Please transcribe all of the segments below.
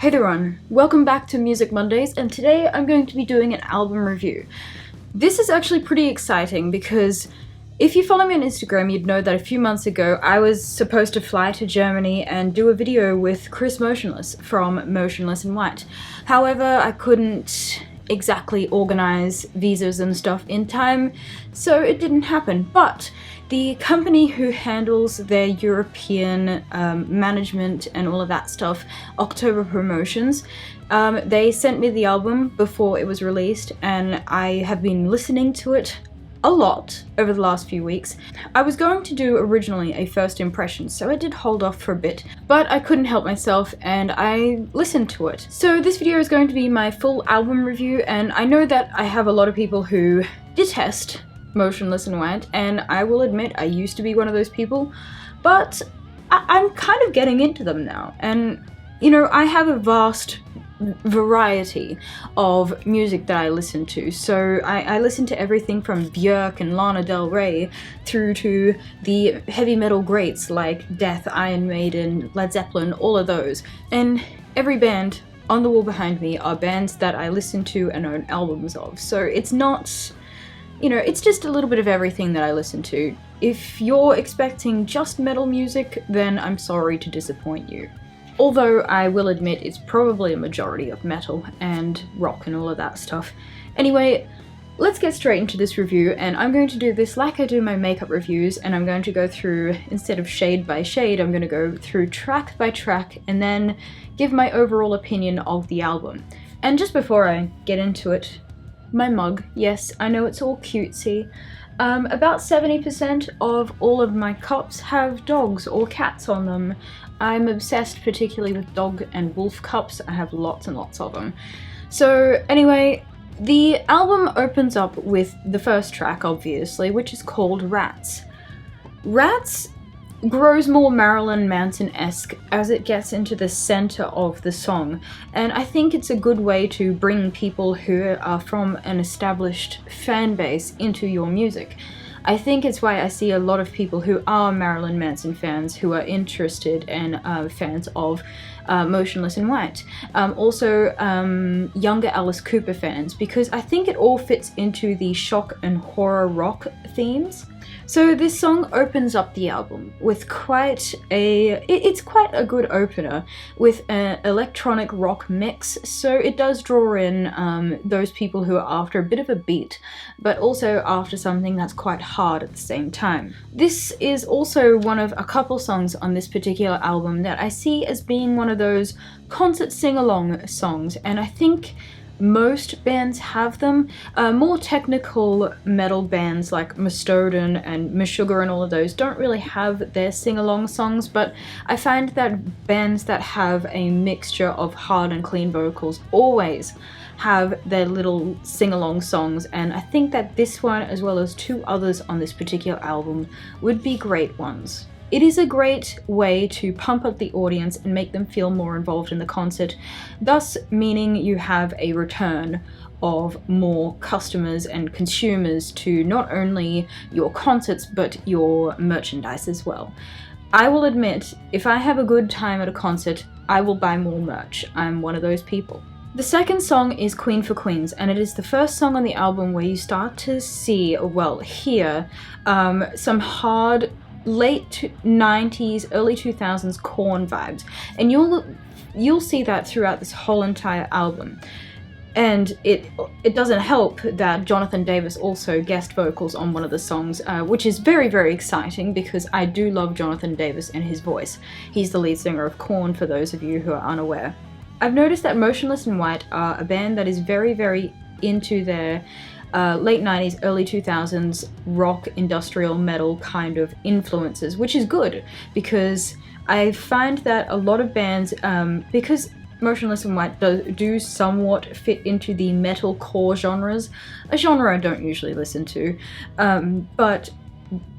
Hey there everyone, welcome back to Music Mondays, and today I'm going to be doing an album review. This is actually pretty exciting because if you follow me on Instagram, you'd know that a few months ago I was supposed to fly to Germany and do a video with Chris Motionless from Motionless in White. However, I couldn't exactly organize visas and stuff in time, so it didn't happen. But the company who handles their European management and all of that stuff, Oktober Promotions, they sent me the album before it was released, and I have been listening to it a lot over the last few weeks. I was going to do originally a first impression, so I did hold off for a bit, but I couldn't help myself and I listened to it. So this video is going to be my full album review, and I know that I have a lot of people who detest Motionless in White, and I will admit I used to be one of those people, but I'm kind of getting into them now. And you know, I have a vast variety of music that I listen to. So I listen to everything from Björk and Lana Del Rey through to the heavy metal greats like Death, Iron Maiden, Led Zeppelin, all of those. And every band on the wall behind me are bands that I listen to and own albums of. So it's not, you know, it's just a little bit of everything that I listen to. If you're expecting just metal music, then I'm sorry to disappoint you. Although I will admit it's probably a majority of metal and rock and all of that stuff. Anyway, let's get straight into this review, and I'm going to do this like I do my makeup reviews, and I'm going to go through, instead of shade by shade, I'm going to go through track by track and then give my overall opinion of the album. And just before I get into it, my mug, yes, I know it's all cutesy. About 70% of all of my cups have dogs or cats on them. I'm obsessed particularly with dog and wolf cups. I have lots and lots of them. So anyway, the album opens up with the first track, obviously, which is called Rats. Rats grows more Marilyn Manson-esque as it gets into the center of the song, and I think it's a good way to bring people who are from an established fan base into your music. I think it's why I see a lot of people who are Marilyn Manson fans who are interested and fans of Motionless in White. Also younger Alice Cooper fans, because I think it all fits into the shock and horror rock themes. So this song opens up the album with it's quite a good opener with an electronic rock mix, so it does draw in those people who are after a bit of a beat, but also after something that's quite hard at the same time. This is also one of a couple songs on this particular album that I see as being one of those concert sing-along songs, and I think most bands have them. More technical metal bands like Mastodon and Meshuggah and all of those don't really have their sing-along songs, but I find that bands that have a mixture of hard and clean vocals always have their little sing-along songs, and I think that this one, as well as two others on this particular album, would be great ones. It is a great way to pump up the audience and make them feel more involved in the concert, thus meaning you have a return of more customers and consumers to not only your concerts but your merchandise as well. I will admit, if I have a good time at a concert, I will buy more merch. I'm one of those people. The second song is Queen for Queens, and it is the first song on the album where you start to see, well, hear some hard late 90s, early 2000s Korn vibes, and you'll see that throughout this whole entire album. And it doesn't help that Jonathan Davis also guest vocals on one of the songs, which is very, very exciting because I do love Jonathan Davis and his voice. He's the lead singer of Korn, for those of you who are unaware. I've noticed that Motionless in White are a band that is very, very into their late 90s, early 2000s rock, industrial metal kind of influences, which is good because I find that a lot of bands, because Motionless in White do somewhat fit into the metalcore genres, a genre I don't usually listen to, but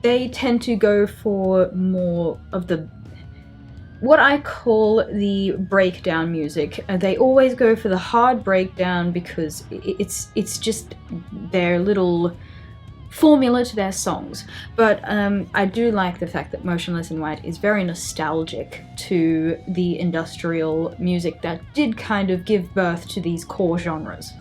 they tend to go for more of the what I call the breakdown music. They always go for the hard breakdown because it's just their little formula to their songs, but I do like the fact that Motionless in White is very nostalgic to the industrial music that did kind of give birth to these core genres.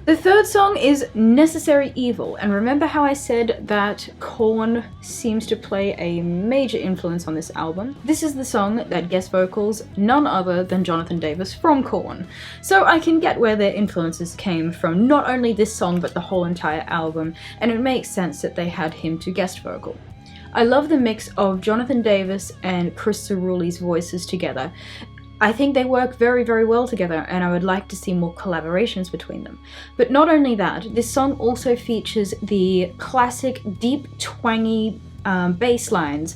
The third song is Necessary Evil, and remember how I said that Korn seems to play a major influence on this album? This is the song that guest vocals none other than Jonathan Davis from Korn. So I can get where their influences came from, not only this song but the whole entire album, and it makes sense that they had him to guest vocal. I love the mix of Jonathan Davis and Chris Cerulli's voices together. I think they work very, very well together, and I would like to see more collaborations between them. But not only that, this song also features the classic deep, twangy bass lines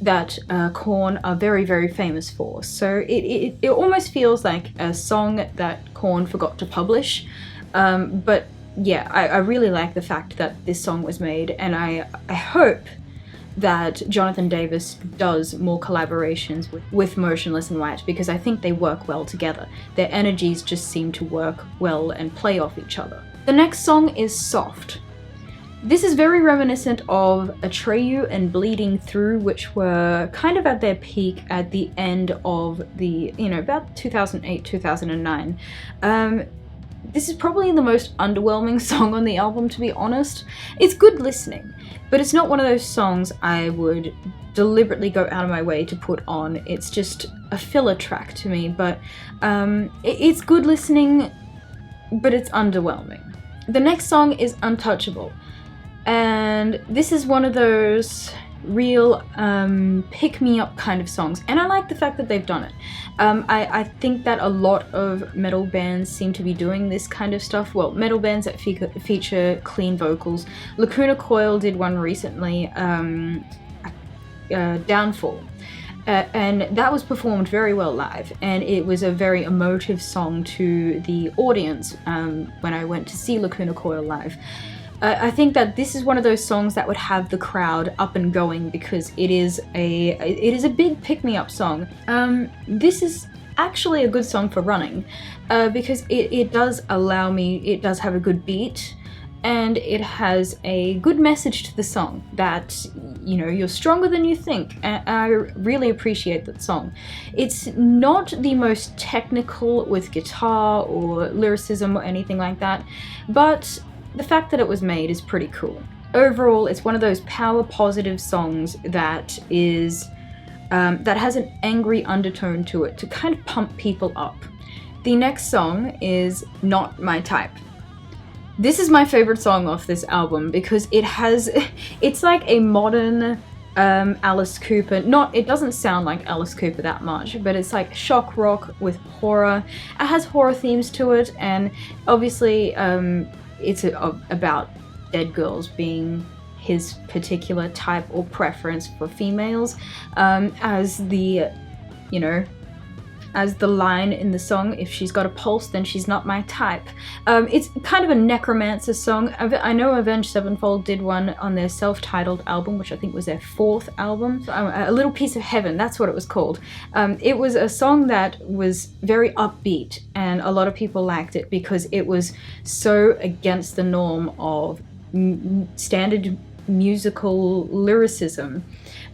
that Korn are very, very famous for. So it almost feels like a song that Korn forgot to publish. But yeah, I really like the fact that this song was made, and I hope that Jonathan Davis does more collaborations with Motionless in White, because I think they work well together. Their energies just seem to work well and play off each other. The next song is Soft. This is very reminiscent of Atreyu and Bleeding Through, which were kind of at their peak at the end of the, about 2008, 2009. This is probably the most underwhelming song on the album, to be honest. It's good listening, but it's not one of those songs I would deliberately go out of my way to put on. It's just a filler track to me, but it's good listening, but it's underwhelming. The next song is Untouchable, and this is one of those real pick-me-up kind of songs, and I like the fact that they've done it. I think that a lot of metal bands seem to be doing this kind of stuff. Well, metal bands that feature clean vocals. Lacuna Coil did one recently, Downfall. And that was performed very well live, and it was a very emotive song to the audience when I went to see Lacuna Coil live. I think that this is one of those songs that would have the crowd up and going, because it is a big pick-me-up song. This is actually a good song for running, because it does have a good beat, and it has a good message to the song that, you're stronger than you think, and I really appreciate that song. It's not the most technical with guitar or lyricism or anything like that, but the fact that it was made is pretty cool. Overall, it's one of those power positive songs that is that has an angry undertone to it to kind of pump people up. The next song is Not My Type. This is my favorite song off this album because it's like a modern Alice Cooper. It doesn't sound like Alice Cooper that much, but it's like shock rock with horror. It has horror themes to it, and obviously it's about dead girls being his particular type or preference for females, as the line in the song, if she's got a pulse then she's not my type. It's kind of a necromancer song. I know Avenged Sevenfold did one on their self-titled album, which I think was their 4th album. A Little Piece of Heaven, that's what it was called. It was a song that was very upbeat, and a lot of people liked it because it was so against the norm of standard musical lyricism.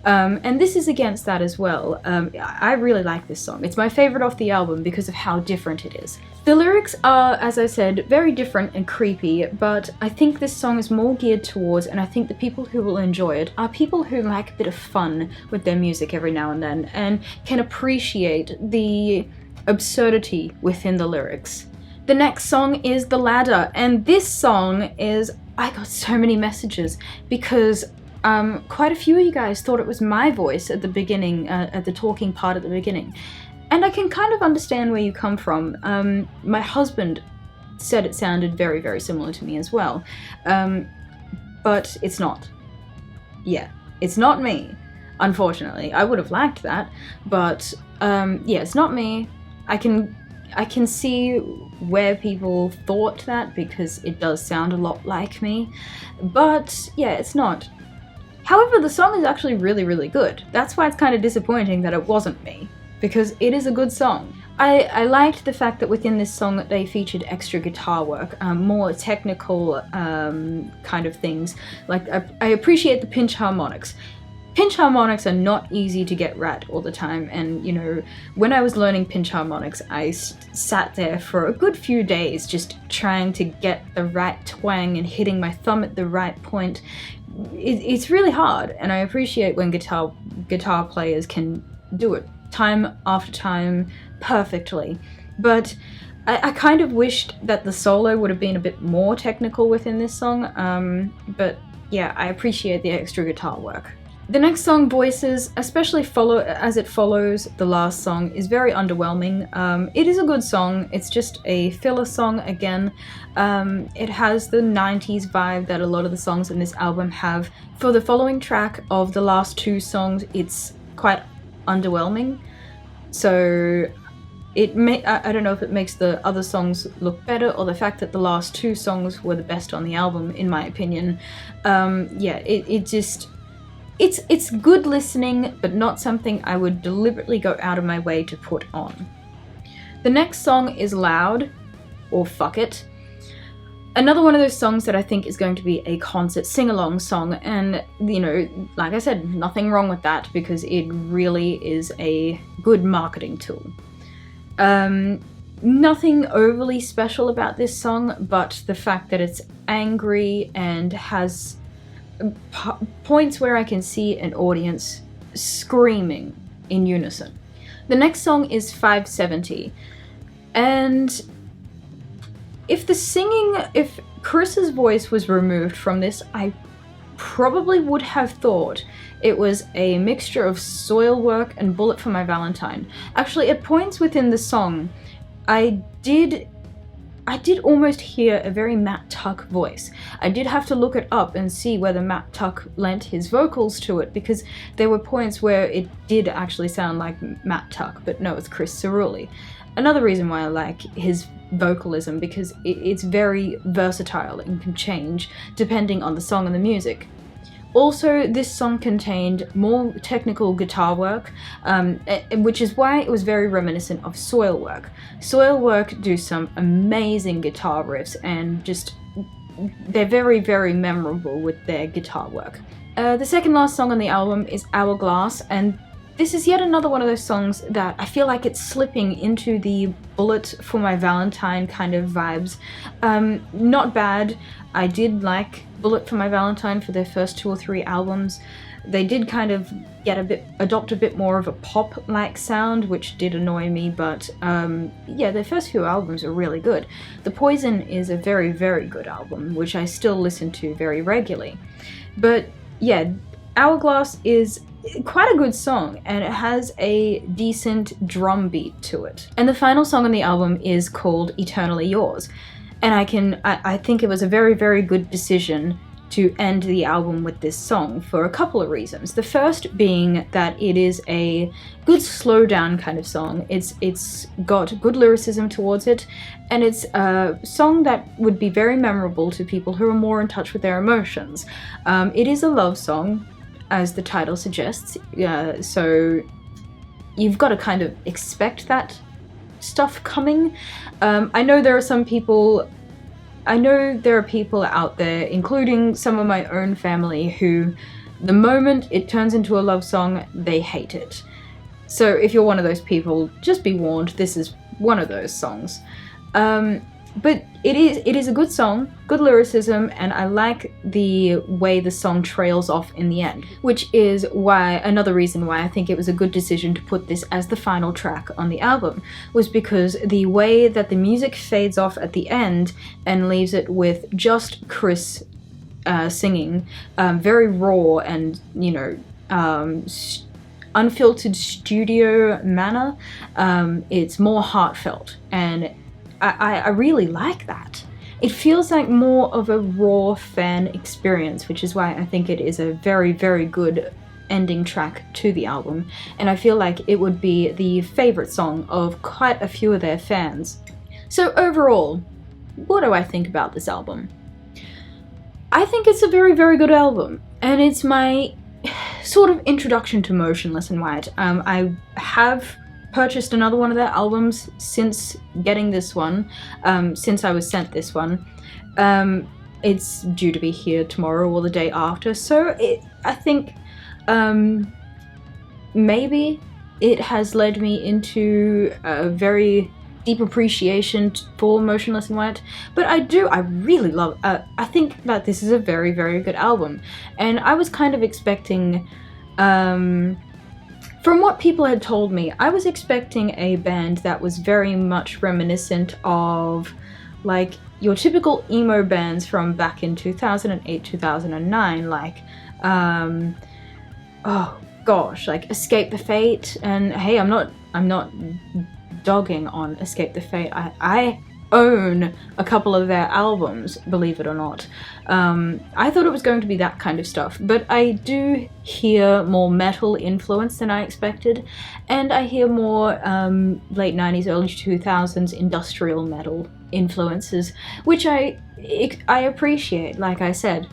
And this is against that as well. I really like this song. It's my favorite off the album because of how different it is. The lyrics are, as I said, very different and creepy, but I think this song is more geared towards, and I think the people who will enjoy it are people who like a bit of fun with their music every now and then, and can appreciate the absurdity within the lyrics. The next song is The Ladder, and this song is, I got so many messages because quite a few of you guys thought it was my voice at the beginning, at the talking part at the beginning. And I can kind of understand where you come from. My husband said it sounded very, very similar to me as well. But it's not. Yeah, it's not me, unfortunately. I would have liked that, but yeah, it's not me. I can see where people thought that because it does sound a lot like me, but yeah, it's not. However, the song is actually really, really good. That's why it's kind of disappointing that it wasn't me, because it is a good song. I liked the fact that within this song they featured extra guitar work, more technical kind of things. Like I appreciate the pinch harmonics. Pinch harmonics are not easy to get right all the time, and you know, when I was learning pinch harmonics, I sat there for a good few days just trying to get the right twang and hitting my thumb at the right point. It's really hard, and I appreciate when guitar players can do it time after time perfectly. But I kind of wished that the solo would have been a bit more technical within this song, but yeah, I appreciate the extra guitar work. The next song, Voices, especially as it follows the last song, is very underwhelming. It is a good song, it's just a filler song again. It has the 90s vibe that a lot of the songs in this album have. For the following track of the last two songs, it's quite underwhelming. So I don't know if it makes the other songs look better, or the fact that the last two songs were the best on the album, in my opinion. Yeah, it's good listening, but not something I would deliberately go out of my way to put on. The next song is Loud, or Fuck It. Another one of those songs that I think is going to be a concert sing-along song, and you know, like I said, nothing wrong with that because it really is a good marketing tool. Nothing overly special about this song, but the fact that it's angry and has points where I can see an audience screaming in unison. The next song is 570, and if Chris's voice was removed from this, I probably would have thought it was a mixture of Soilwork and Bullet for My Valentine. Actually, at points within the song, I did almost hear a very Matt Tuck voice. I did have to look it up and see whether Matt Tuck lent his vocals to it, because there were points where it did actually sound like Matt Tuck, but no, it's Chris Cerulli. Another reason why I like his vocalism, because it's very versatile and can change depending on the song and the music. Also, this song contained more technical guitar work, which is why it was very reminiscent of Soilwork. Soilwork do some amazing guitar riffs, and just they're very, very memorable with their guitar work. The second last song on the album is Hourglass, and this is yet another one of those songs that I feel like it's slipping into the Bullet for My Valentine kind of vibes. Not bad. I did like Bullet for My Valentine for their first 2 or 3 albums. They did kind of adopt a bit more of a pop-like sound, which did annoy me, but yeah, their first few albums are really good. The Poison is a very, very good album, which I still listen to very regularly. But yeah, Hourglass is quite a good song, and it has a decent drum beat to it. And the final song on the album is called Eternally Yours, and I think it was a very, very good decision to end the album with this song for a couple of reasons. The first being that it is a good slow down kind of song. It's got good lyricism towards it, and it's a song that would be very memorable to people who are more in touch with their emotions. It is a love song, as the title suggests, so you've got to kind of expect that stuff coming. I know there are people out there, including some of my own family, who the moment it turns into a love song, they hate it. So if you're one of those people, just be warned, this is one of those songs. But it is a good song, good lyricism, and I like the way the song trails off in the end, which is another reason why I think it was a good decision to put this as the final track on the album, was because the way that the music fades off at the end and leaves it with just Chris singing, very raw and, you know, unfiltered studio manner. It's more heartfelt, and I really like that. It feels like more of a raw fan experience, which is why I think it is a very, very good ending track to the album, and I feel like it would be the favorite song of quite a few of their fans. So overall, what do I think about this album? I think it's a very, very good album, and it's my sort of introduction to Motionless and White. I have purchased another one of their albums since getting this one, since I was sent this one. It's due to be here tomorrow or the day after, so I think maybe it has led me into a very deep appreciation for Motionless in White, but I really love, I think that this is a very, very good album, and I was kind of expecting, from what people had told me, I was expecting a band that was very much reminiscent of, like, your typical emo bands from back in 2008, 2009, like, oh gosh, like Escape the Fate, and hey, I'm not dogging on Escape the Fate. I own a couple of their albums, believe it or not. I thought it was going to be that kind of stuff, but I do hear more metal influence than I expected, and I hear more late 90s, early 2000s industrial metal influences, which I appreciate, like I said.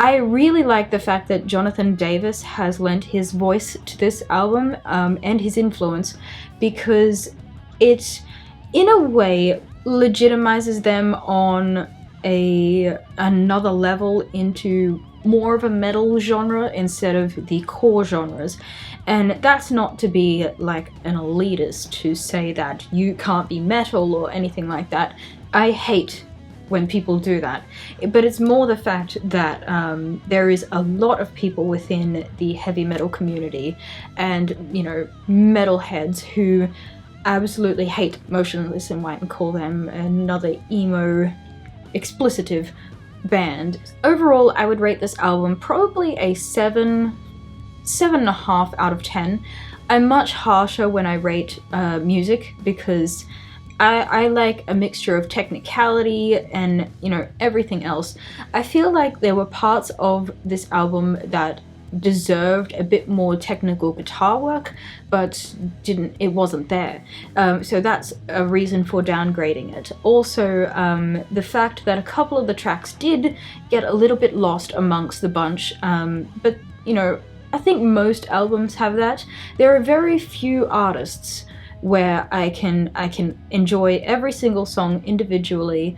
I really like the fact that Jonathan Davis has lent his voice to this album, and his influence, because it, in a way, legitimizes them on another level into more of a metal genre instead of the core genres. And that's not to be like an elitist to say that you can't be metal or anything like that. I hate when people do that, but it's more the fact that there is a lot of people within the heavy metal community and, you know, metalheads who absolutely hate Motionless in White and call them another emo explicitive band. Overall, I would rate this album probably a 7.5 out of 10. I'm much harsher when I rate music, because I like a mixture of technicality and, you know, everything else. I feel like there were parts of this album that deserved a bit more technical guitar work, but it wasn't there. So that's a reason for downgrading it. Also, the fact that a couple of the tracks did get a little bit lost amongst the bunch, but, you know, I think most albums have that. There are very few artists where I can enjoy every single song individually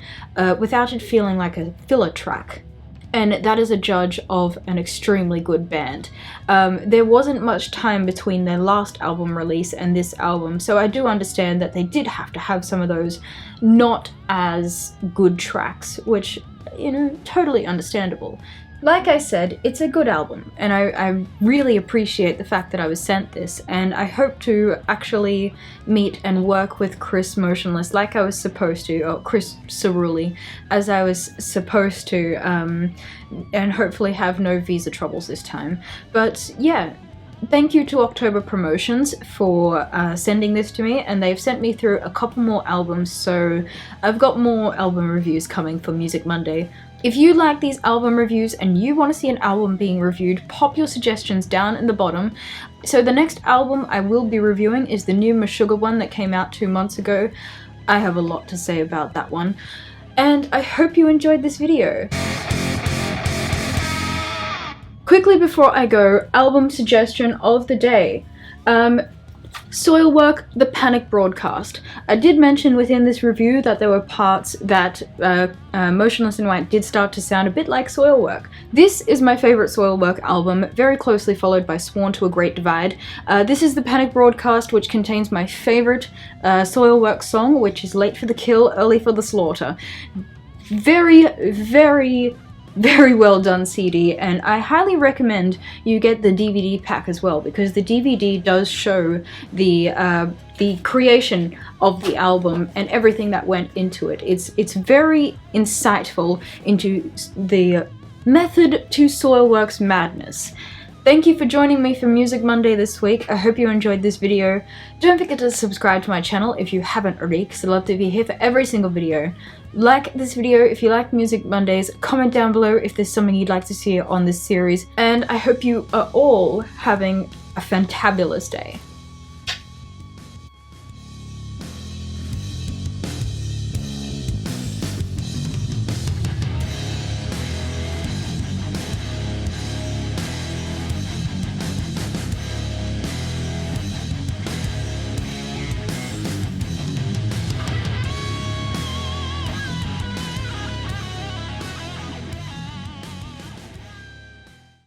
without it feeling like a filler track. And that is a judge of an extremely good band. There wasn't much time between their last album release and this album, so I do understand that they did have to have some of those not as good tracks, which, you know, totally understandable. Like I said, it's a good album, and I really appreciate the fact that I was sent this, and I hope to actually meet and work with Chris Motionless like I was supposed to, or Chris Cerulli, as I was supposed to, and hopefully have no visa troubles this time. But yeah, thank you to Oktober Promotions for sending this to me, and they've sent me through a couple more albums, so I've got more album reviews coming for Music Monday. If you like these album reviews and you want to see an album being reviewed, pop your suggestions down in the bottom. So the next album I will be reviewing is the new Meixsell one that came out 2 months ago. I have a lot to say about that one. And I hope you enjoyed this video. Quickly before I go, album suggestion of the day. Soilwork, The Panic Broadcast. I did mention within this review that there were parts that Motionless in White did start to sound a bit like Soilwork. This is my favourite Soilwork album, very closely followed by Sworn to a Great Divide. This is The Panic Broadcast, which contains my favourite Soilwork song, which is Late for the Kill, Early for the Slaughter. Very, very, very well done CD, and I highly recommend you get the DVD pack as well, because the DVD does show the creation of the album and everything that went into it. It's very insightful into the method to Soilwork's madness. Thank you for joining me for Music Monday this week. I hope you enjoyed this video. Don't forget to subscribe to my channel if you haven't already, because I'd love to be here for every single video. Like this video if you like Music Mondays, comment down below if there's something you'd like to see on this series, and I hope you are all having a fantabulous day.